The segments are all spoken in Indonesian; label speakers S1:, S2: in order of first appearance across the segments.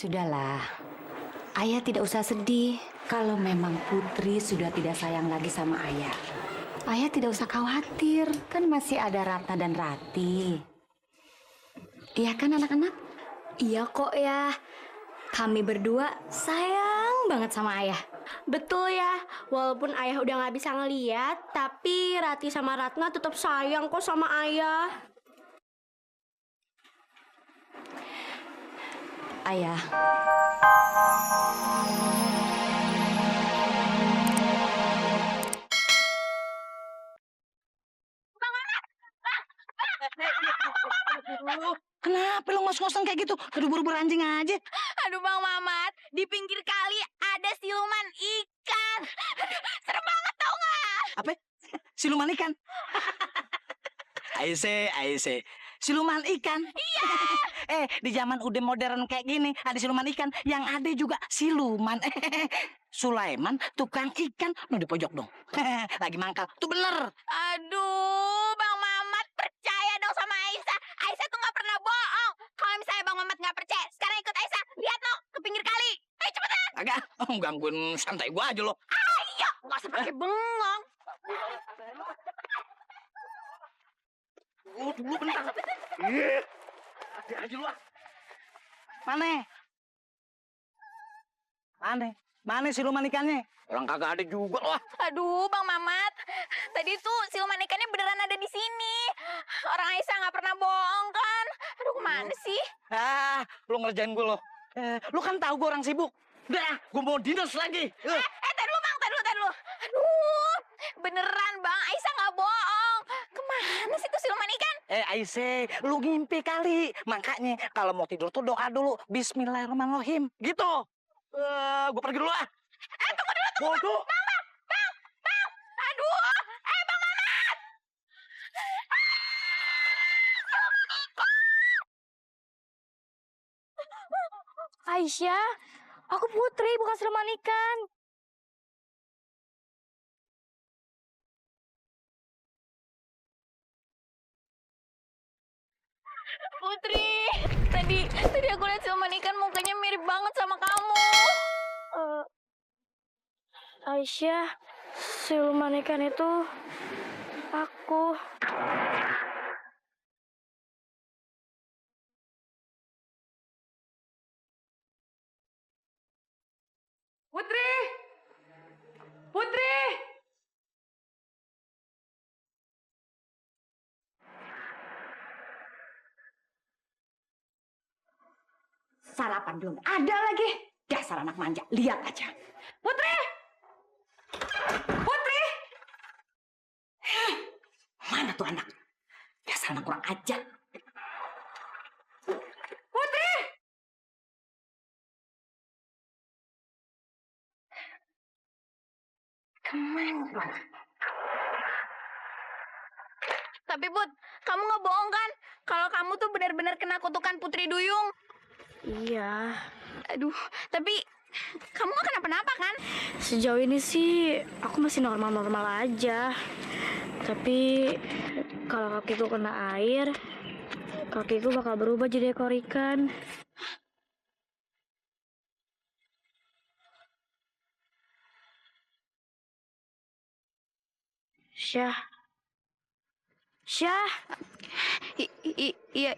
S1: Sudahlah, ayah tidak usah sedih. Kalau memang Putri sudah tidak sayang lagi sama ayah, ayah tidak usah khawatir. Kan masih ada Ratna dan Rati. Iya kan anak-anak?
S2: Iya kok ya. Kami berdua sayang banget sama ayah. Betul ya, walaupun ayah udah nggak bisa ngeliat, tapi Rati sama Ratna tetap sayang kok sama ayah.
S1: Ayah.
S3: Kenapa lo ngos-ngosan kayak gitu? Aduh, buru-buru anjing aja.
S4: Aduh Bang Mamat, di pinggir kali ada siluman ikan. Aduh, serem banget tau nggak?
S3: Apa? Siluman ikan? Aise. Siluman ikan? Iya. Di zaman udah modern kayak gini, ada siluman ikan. Yang ada juga siluman. Sulaiman, tukang ikan. Lu di pojok dong. Lagi mangkal. Tuh bener.
S4: Aduh, Bang Mamat percaya dong sama Aisyah. Aisyah tuh nggak pernah bohong. Kalau misalnya Bang Mamat nggak percaya, sekarang ikut Aisyah. Lihat no, ke pinggir kali. Ayo cepetan.
S3: Agak gangguin santai gua aja lo.
S4: Ayo, nggak usah pakai bengong.
S3: Tunggu bentar. Ada aja lu. Mana siluman ikannya? Orang kagak ada juga loh.
S4: Aduh, Bang Mamat. Tadi tuh siluman ikannya beneran ada di sini. Orang Aisyah nggak pernah bohong kan? Aduh, kemana sih?
S3: Lu ngerjain gue lo. Lu kan tahu gue orang sibuk. Udah, gue mau dinas lagi.
S4: Tar dulu Bang, tar dulu. Aduh, beneran Bang, Aisyah nggak bohong. Kemana sih tuh siluman ikan?
S3: Aisyah, lu ngimpi kali. Makanya kalau mau tidur tuh doa dulu. Bismillahirrahmanirrahim. Gitu. Gue pergi dulu ah.
S4: Tunggu dulu.
S3: Bodoh.
S4: Bang. Aduh, Bang Mamat.
S2: Aisyah, aku Putri bukan siluman ikan.
S4: Putri, tadi aku lihat siluman ikan mukanya mirip banget sama kamu.
S2: Aisyah, siluman ikan itu aku.
S1: Putri! Sarapan belum ada lagi. Dasar anak manja. Lihat aja. Putri! Mana tuh anak? Dasar anak kurang ajar. Putri! Kemana?
S4: Tapi Put, kamu nggak bohong kan? Kalau kamu tuh benar-benar kena kutukan Putri Duyung.
S2: Iya,
S4: Aduh, tapi kamu nggak kenapa-napa kan?
S2: sejauh ini sih aku masih normal-normal aja. Tapi kalau kakiku kena air, kakiku bakal berubah jadi ekor ikan. Syah.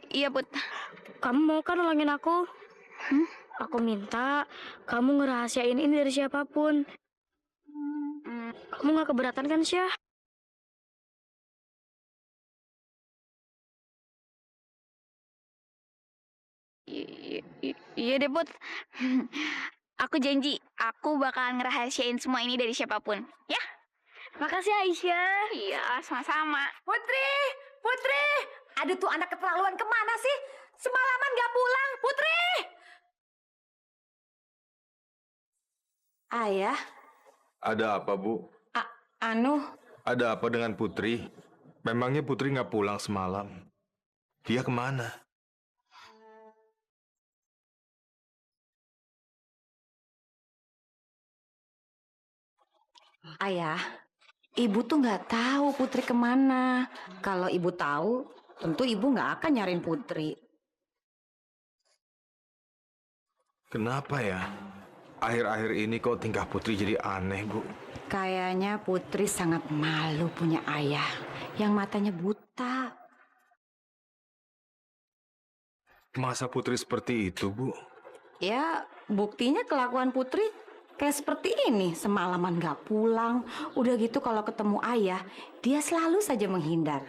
S4: Iya Put.
S2: Kamu mau kan nolongin aku? Aku minta kamu ngerahasiain ini dari siapapun. Kamu nggak keberatan kan, Syah?
S4: Iya deh Put. Aku janji, aku bakalan ngerahasiain semua ini dari siapapun. Ya?
S2: Makasih Aisyah.
S4: Iya, sama-sama.
S1: Putri! Ada tuh anak keterlaluan kemana sih? Semalaman gak pulang, Putri! Ayah,
S5: Ada apa, Bu?
S1: anu,
S5: Ada apa dengan Putri? Memangnya Putri nggak pulang semalam? Dia kemana?
S1: ayah, ibu tuh nggak tahu Putri kemana. Kalau ibu tahu, tentu ibu nggak akan nyariin Putri.
S5: Kenapa ya? Akhir-akhir ini kok tingkah Putri jadi aneh, Bu.
S1: Kayaknya Putri sangat malu punya ayah yang matanya buta.
S5: Masa Putri seperti itu, Bu?
S1: Ya, buktinya kelakuan Putri kayak seperti ini. Semalaman gak pulang. Udah gitu kalau ketemu ayah, dia selalu saja menghindar.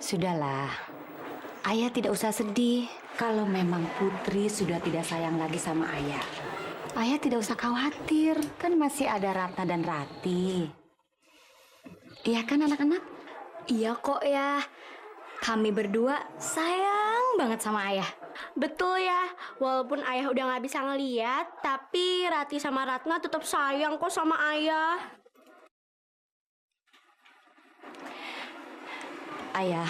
S1: Sudahlah, ayah tidak usah sedih kalau memang Putri sudah tidak sayang lagi sama ayah. Ayah tidak usah khawatir, kan masih ada Ratna dan Rati. Iya kan anak-anak?
S2: Iya kok ya. Kami berdua sayang banget sama ayah. Betul ya, walaupun ayah udah nggak bisa ngeliat, tapi Rati sama Ratna tetap sayang kok sama ayah.
S1: Ayah,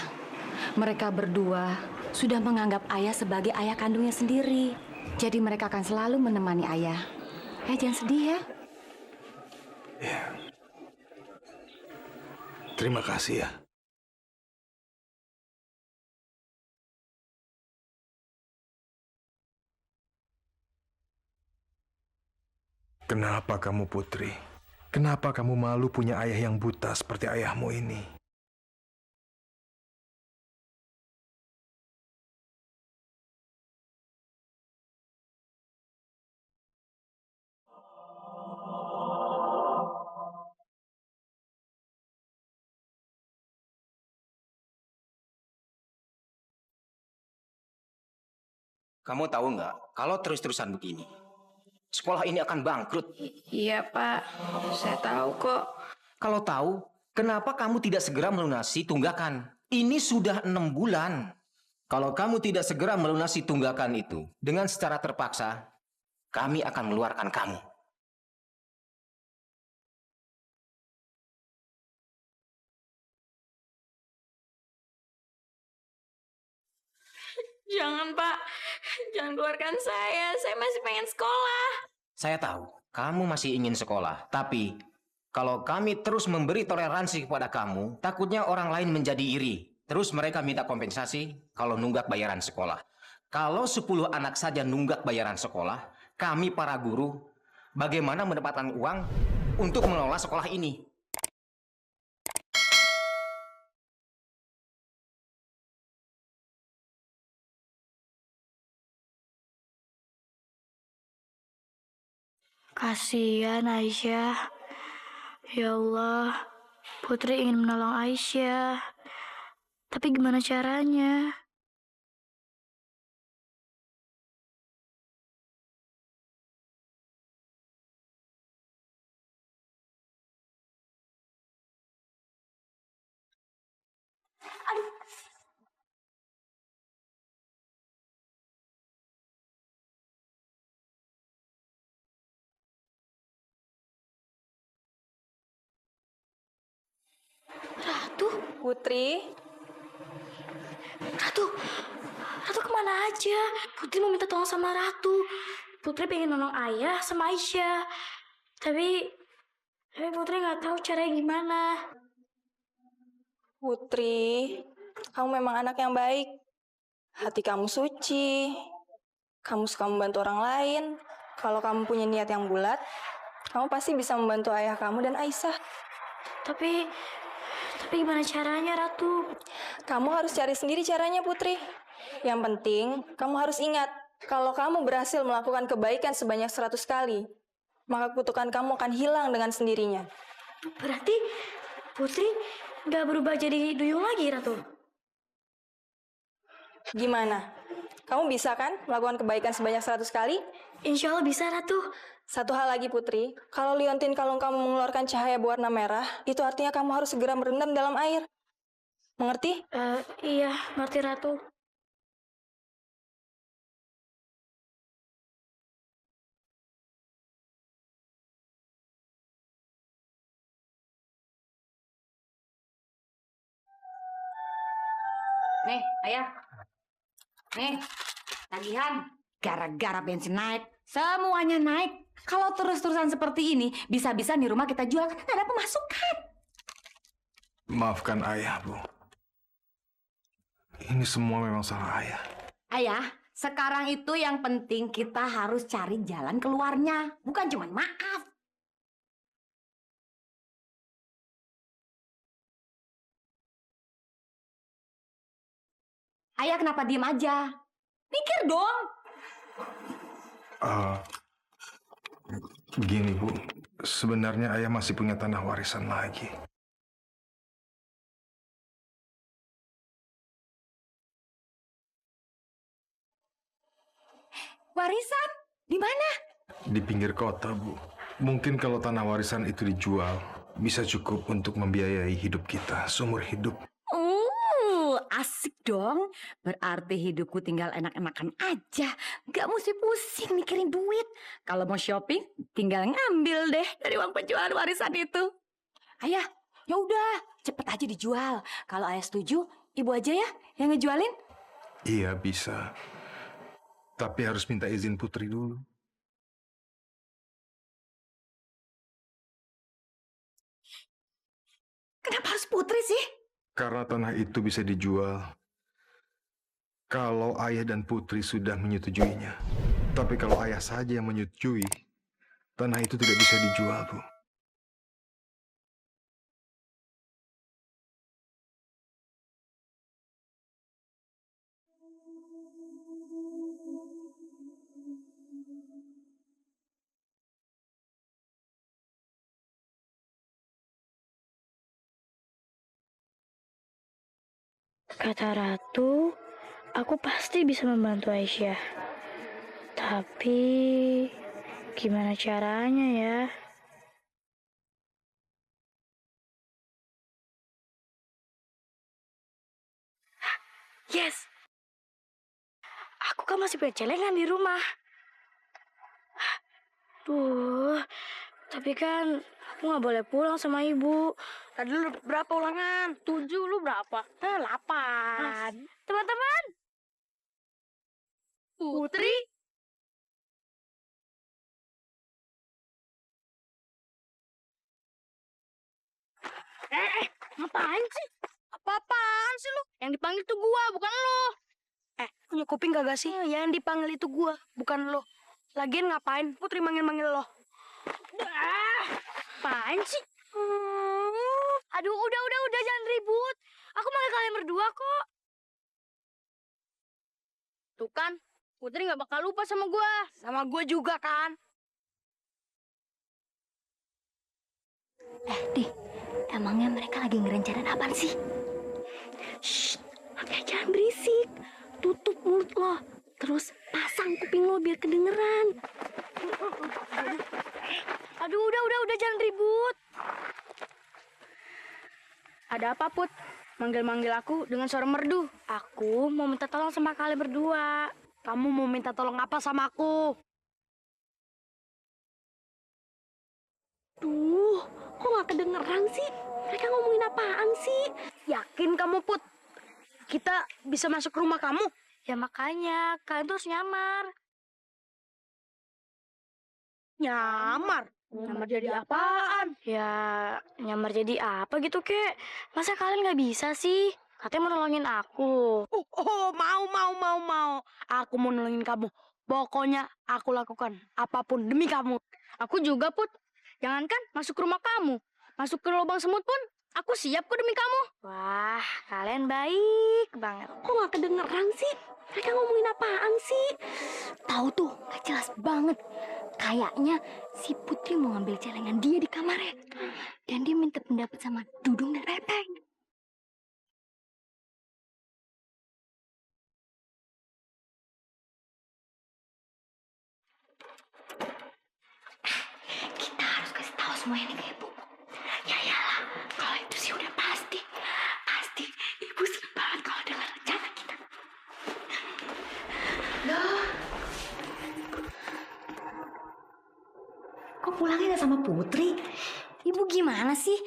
S1: mereka berdua sudah menganggap ayah sebagai ayah kandungnya sendiri. Jadi mereka akan selalu menemani ayah. Jangan sedih ya.
S5: Ya. Terima kasih ya. Kenapa kamu Putri? Kenapa kamu malu punya ayah yang buta seperti ayahmu ini?
S6: Kamu tahu nggak, kalau terus-terusan begini, sekolah ini akan bangkrut.
S4: Iya, Pak. Saya tahu kok.
S6: Kalau tahu, kenapa kamu tidak segera melunasi tunggakan? Ini sudah 6 bulan. Kalau kamu tidak segera melunasi tunggakan itu dengan secara terpaksa, kami akan mengeluarkan kamu.
S4: Jangan, Pak. Jangan keluarkan saya. Saya masih pengen sekolah.
S6: Saya tahu, kamu masih ingin sekolah. Tapi, kalau kami terus memberi toleransi kepada kamu, takutnya orang lain menjadi iri. Terus mereka minta kompensasi kalau nunggak bayaran sekolah. Kalau 10 anak saja nunggak bayaran sekolah, kami para guru, bagaimana mendapatkan uang untuk mengelola sekolah ini?
S2: Kasihan Aisyah. Ya Allah, Putri ingin menolong Aisyah. Tapi gimana caranya? Ratu,
S4: Putri,
S2: Ratu, Ratu kemana aja? Putri mau minta tolong sama Ratu. Putri pengen nolong ayah sama Aisyah. Tapi Putri nggak tahu caranya gimana.
S7: Putri, kamu memang anak yang baik. Hati kamu suci. Kamu suka membantu orang lain. Kalau kamu punya niat yang bulat, kamu pasti bisa membantu ayah kamu dan Aisyah.
S2: Tapi gimana caranya, Ratu?
S7: Kamu harus cari sendiri caranya, Putri. Yang penting, kamu harus ingat, kalau kamu berhasil melakukan kebaikan sebanyak 100 kali, maka kutukan kamu akan hilang dengan sendirinya.
S2: Berarti Putri nggak berubah jadi duyung lagi, Ratu?
S7: Gimana? Kamu bisa kan melakukan kebaikan sebanyak 100 kali?
S2: Insya Allah bisa, Ratu.
S7: Satu hal lagi Putri, kalau liontin kalung kamu mengeluarkan cahaya berwarna merah, itu artinya kamu harus segera merendam dalam air. Mengerti?
S2: Iya, ngerti, Ratu.
S1: Nih, ayah. Nih, tagihan. Gara-gara bensin naik, semuanya naik. Kalau terus-terusan seperti ini, bisa-bisa nih rumah kita jual, kan nggak ada pemasukan.
S5: Maafkan ayah, Bu. Ini semua memang salah ayah.
S1: Ayah, sekarang itu yang penting kita harus cari jalan keluarnya, bukan cuma maaf. Ayah kenapa diem aja? Pikir dong.
S5: Eh, Gini, Bu. Sebenarnya ayah masih punya tanah warisan lagi.
S1: Warisan? Di mana?
S5: Di pinggir kota, Bu. Mungkin kalau tanah warisan itu dijual, bisa cukup untuk membiayai hidup kita seumur hidup.
S1: Asik dong. Berarti hidupku tinggal enak-enakan aja. Gak mesti pusing mikirin duit. Kalau mau shopping, tinggal ngambil deh dari uang penjualan warisan itu. Ayah, ya udah, cepet aja dijual. Kalau ayah setuju, ibu aja ya yang ngejualin.
S5: Iya, bisa. Tapi harus minta izin Putri dulu.
S1: Kenapa harus Putri sih?
S5: Karena tanah itu bisa dijual kalau ayah dan Putri sudah menyetujuinya. Tapi kalau ayah saja yang menyetujui, tanah itu tidak bisa dijual, Bu.
S2: Kata Ratu, aku pasti bisa membantu Aisyah. Tapi gimana caranya ya? Yes! Aku kan masih punya celengan di rumah. Tapi kan aku nggak boleh pulang sama ibu. Tadi lu berapa ulangan? 7, lu berapa? 8. Teman-teman, Putri. Ngapain sih? Apa-apaan sih lu? Yang dipanggil tuh gua, bukan lo. Punya kuping kagak sih? Yang dipanggil itu gua, bukan lo. Lagian ngapain Putri manggil-manggil lo? Apaan sih? Aduh, udah jangan ribut. Aku manggil kalian berdua kok. Tuh kan, Putri nggak bakal lupa sama gua. Sama gua juga kan.
S1: Dih, emangnya mereka lagi ngerencanain apaan sih?
S2: Shh, makanya jangan berisik. Tutup mulut lo. Terus pasang kuping lo biar kedengeran. Aduh, udah jangan ribut. Ada apa, Put? Manggil-manggil aku dengan suara merdu. Aku mau minta tolong sama kalian berdua. Kamu mau minta tolong apa sama aku? Duh, kok nggak kedengeran sih? Mereka ngomongin apaan sih? Yakin kamu, Put? Kita bisa masuk ke rumah kamu? Ya makanya, kalian tuh harus nyamar. Nyamar? Nyamar jadi apaan? Ya, nyamar jadi apa gitu, Kek? Masa kalian nggak bisa sih? Katanya mau nolongin aku. Mau. Aku mau nolongin kamu. Pokoknya aku lakukan apapun demi kamu. Aku juga, Put. Jangankan masuk ke rumah kamu. Masuk ke lubang semut pun aku siap kok demi kamu. Wah, kalian baik banget. Kok nggak kedengeran sih? Mereka ngomongin apaan sih?
S1: Tahu tuh, gak jelas banget. Kayaknya si Putri mau ngambil celengan dia di kamarnya. Dan dia minta pendapat sama Dudung dan Pepeng. Kita harus kasih tahu semua ini ke Ibu. Ya iyalah, kalau itu sih udah pasti. Pasti Ibu seneng banget kalau dengar rencana kita. Loh, kok pulangnya gak sama Putri? Ibu gimana sih?